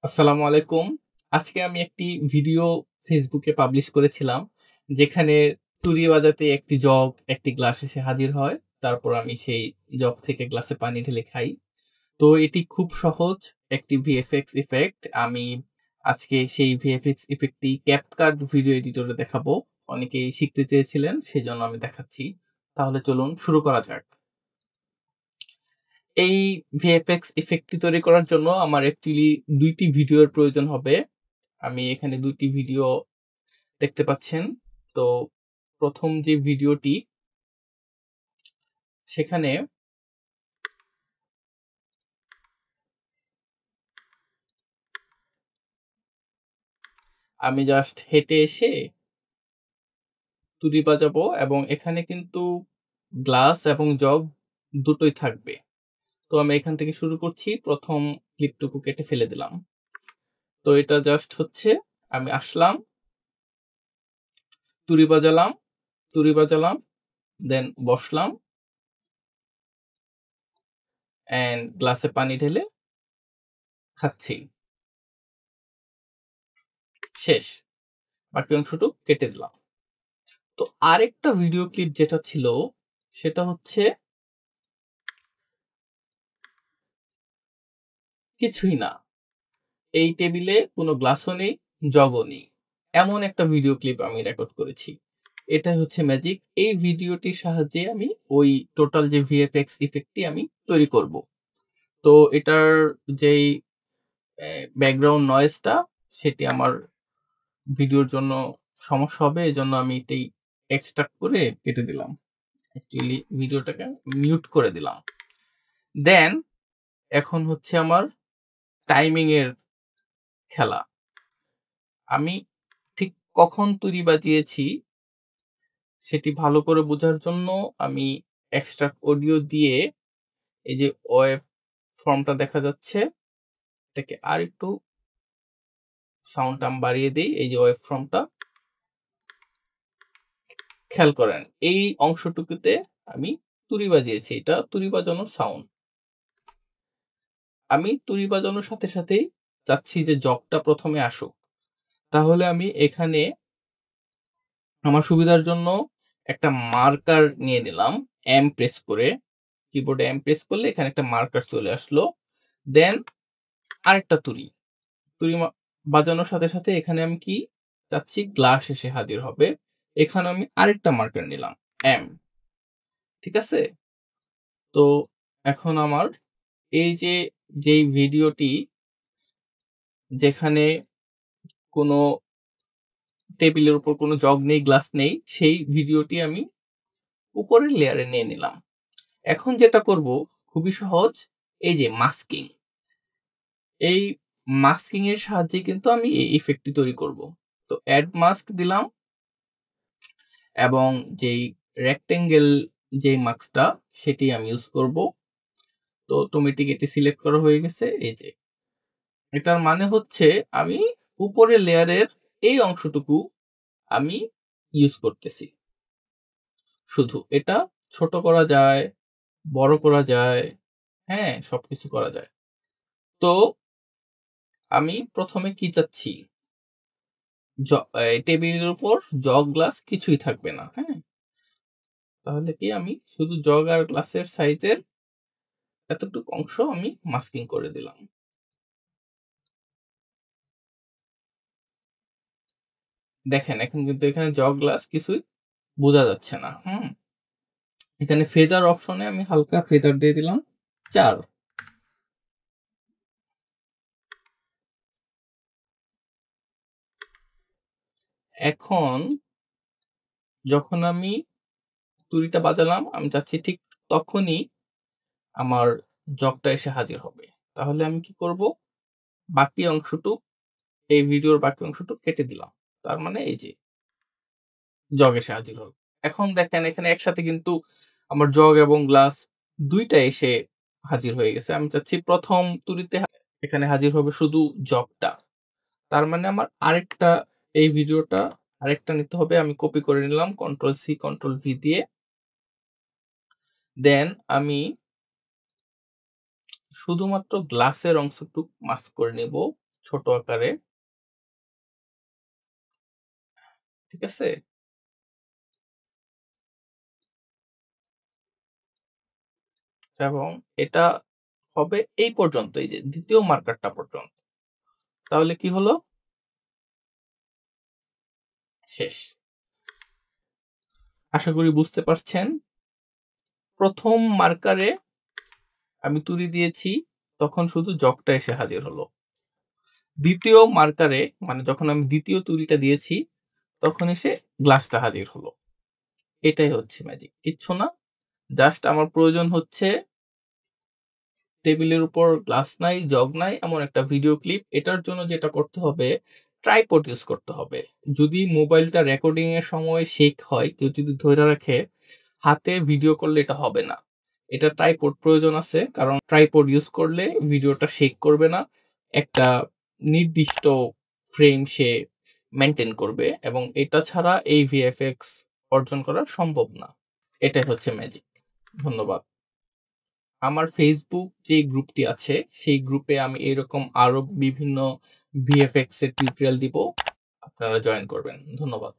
আসসালামু আলাইকুম। আজকে আমি একটি ভিডিও ফেসবুকে পাবলিশ করেছিলাম। যেখানে তুড়ি বাজাতে একটি জগ একটি গ্লাস এসে হাজির হয়। তারপর আমি সেই জগ থেকে গ্লাসে পানি ঢেলে খাই। তো এটি খুব সহজ একটি ভিএফএক্স ইফেক্ট। আমি আজকে সেই ভিএফএক্স ইফেক্টটি CapCut ভিডিও এডিটরে দেখাবো। অনেকেই শিখতে চেয়েছিলেন, সেজন্য আমি দেখাচ্ছি। তাহলে চলুন শুরু করা যাক। এই ভিএফএক্স ইফেক্টটি তৈরি করার জন্য আমার অ্যাকচুয়ালি ২ টি ভিডিওর প্রয়োজন হবে। আমি এখানে ২ টি ভিডিও দেখতে পাচ্ছেন। তো ১ম যে ভিডিওটি সেখানে আমি জাস্ট হেঁটে এসে তুড়ি বাজাবো এবং এখানে কিন্তু গ্লাস এবং জগ দুটোই থাকবে। তো আমি এখান থেকে শুরু করছি। ১ম ক্লিপটুকু কেটে ফেলে দিলাম। তো এটা জাস্ট হচ্ছে আমি আসলাম, তুড়ি বাজালাম, দেন বসলাম অ্যান্ড গ্লাসে পানি ঢেলে খাচ্ছি। শেষ। বাকি অংশটুক কেটে দিলাম। তো আরেকটা ভিডিও ক্লিপ যেটা ছিল সেটা হচ্ছে কিছুই না। এই টেবিলে কোনো গ্লাসও নেই, জগও নেই। এমন একটা ভিডিও ক্লিপ আমি রেকর্ড করেছি। এটাই হচ্ছে ম্যাজিক। এই ভিডিওটির সাহায্যে আমি ওই টোটাল যে ভিএফএক্স ইফেক্টটি আমি তৈরি করব। তো এটার যেই ব্যাকগ্রাউন্ড নয়েজটা সেটি আমার ভিডিওর জন্য সমস্যা হবে। এজন্য আমি এটাই এক্সট্রাক্ট করে কেটে দিলাম। অ্যাকচুয়ালি ভিডিওটাকে মিউট করে দিলাম। দেন এখন হচ্ছে আমার টাইমিং এর খেলা। আমি ঠিক কখন তুড়ি বাজিয়েছি সেটি ভালো করে বোঝার জন্য আমি এক্সট্রাক্ট অডিও দিয়ে এই যে ওয়েভ ফর্মটা দেখা যাচ্ছে এটাকে আরেকটু সাউন্ডটা আমি বাড়িয়ে দেই। এই যে ওয়েভ ফর্মটা খেয়াল করেন। এই অংশটুকুতে আমি তুড়ি বাজিয়েছি। এটা তুড়ি বাজানোর সাউন্ড। আমি তুড়ি বাজানোর সাথে সাথেই চাচ্ছি যে জগটা ১ম এ আসুক। তাহলে আমি এখানে আমার সুবিধার জন্য একটা মার্কার নিয়ে নিলাম। এম প্রেস করে, কিবোর্ডে এম প্রেস করলে এখানে একটা মার্কার চলে আসলো। দেন আরেকটা তুড়ি। তুড়ি বাজানোর সাথে সাথে এখানে আমি কি চাচ্ছি গ্লাস এসে হাজির হবে। এখানে আমি আরেকটা মার্কার নিলাম এম। ঠিক আছে? তো এখন আমার এই যে যেই ভিডিওটি যেখানে কোনো টেবিলের উপর কোনো জগ নেই, গ্লাস নেই, সেই ভিডিওটি আমি উপরের লেয়ারে নিয়ে নিলাম। এখন যেটা করব খুবই সহজ, এই যে মাস্কিং। এই মাস্কিং এর সাহায্যে কিন্তু আমি এই ইফেক্টটি তৈরি করব। তো অ্যাড মাস্ক দিলাম এবং যেই রেক্টেঙ্গেল যে মাস্কটা সেটি আমি ইউজ করব। তো অটোমেটিক এটি সিলেক্ট করা হয়ে গেছে। এই যে এটার মানে হচ্ছে আমি উপরের লেয়ারের এই অংশটুকু আমি ইউজ করতেছি। শুধু এটা ছোট করা যায়, বড় করা যায়, হ্যাঁ, সবকিছু করা যায়। তো আমি ১ম এ কি চাচ্ছি? টেবিলের উপর জগ গ্লাস কিছুই থাকবে না, হ্যাঁ? তাহলে কি আমি শুধু জগ আর গ্লাসের সাইজের এতটুকু অংশ আমি মাস্কিং করে দিলাম। দেখেন এখন কিন্তু এখানে জগ গ্লাস কিছুই বোঝা যাচ্ছে না, হুম? এখানে ফেদার অপশনে আমি হালকা ফেদার দিয়ে দিলাম ৪। এখন যখন আমি তুড়িটা বাজালাম আমি চাচ্ছি ঠিক তখনই আমার জগটা এসে হাজির হবে। তাহলে আমি কি করব? বাকি অংশটুক এই ভিডিওর বাকি অংশটুক কেটে দিলাম। তার মানে এই যে জগ এসে হাজির হল। এখন দেখেন এখানে একসাথে কিন্তু আমার জগ এবং গ্লাস ২ টা এসে হাজির হয়ে গেছে। আমি চাচ্ছি ১ম তুড়িতে এখানে হাজির হবে শুধু জগটা। তার মানে আমার আরেকটা এই ভিডিওটা আরেকটা নিতে হবে। আমি কপি করে নিলাম কন্ট্রোল সি কন্ট্রোল ভি দিয়ে। দেন আমি শুধুমাত্র গ্লাসের অংশটুক মাস্ক করে নিব। ছোট আকারে, ঠিক আছে? এবং এটা হবে এই পর্যন্ত, এই যে ২য় মার্কারটা পর্যন্ত। তাহলে কি হলো? শেষ। আশা করি বুঝতে পারছেন। ১ম মার্কারে আমি তুলি দিয়েছি, তখন শুধু জগটা এসে হাজির হলো। ২য় মার্কারে মানে যখন আমি ২য় তুলিটা দিয়েছি, তখন এসে গ্লাসটা হাজির হলো। এটাই হচ্ছে ম্যাজিক। কিচ্ছু না। জাস্ট আমার প্রয়োজন হচ্ছে টেবিলের উপর গ্লাস নাই, জগ নাই, এমন একটা ভিডিও ক্লিপ। এটার জন্য যেটা করতে হবে, ট্রাইপড ইউজ করতে হবে। যদি মোবাইলটা রেকর্ডিং এর সময় শেক হয়, কেউ যদি ধইরা রাখে, হাতে ভিডিও করলে এটা হবে না। এটা ট্রাইপড প্রয়োজন আছে। কারণ ট্রাইপড ইউজ করলে ভিডিওটা শেক করবে না। একটা নির্দিষ্ট ফ্রেম সে মেইনটেইন করবে এবং এটা ছাড়া এই ভিএফএক্স অর্জন করা সম্ভব না। এটাই হচ্ছে ম্যাজিক। ধন্যবাদ। আমার Facebook যে গ্রুপটি আছে, সেই গ্রুপে আমি এরকম আরো বিভিন্ন VFX এর টিউটোরিয়াল দিব। আপনারা জয়েন করবেন। ধন্যবাদ।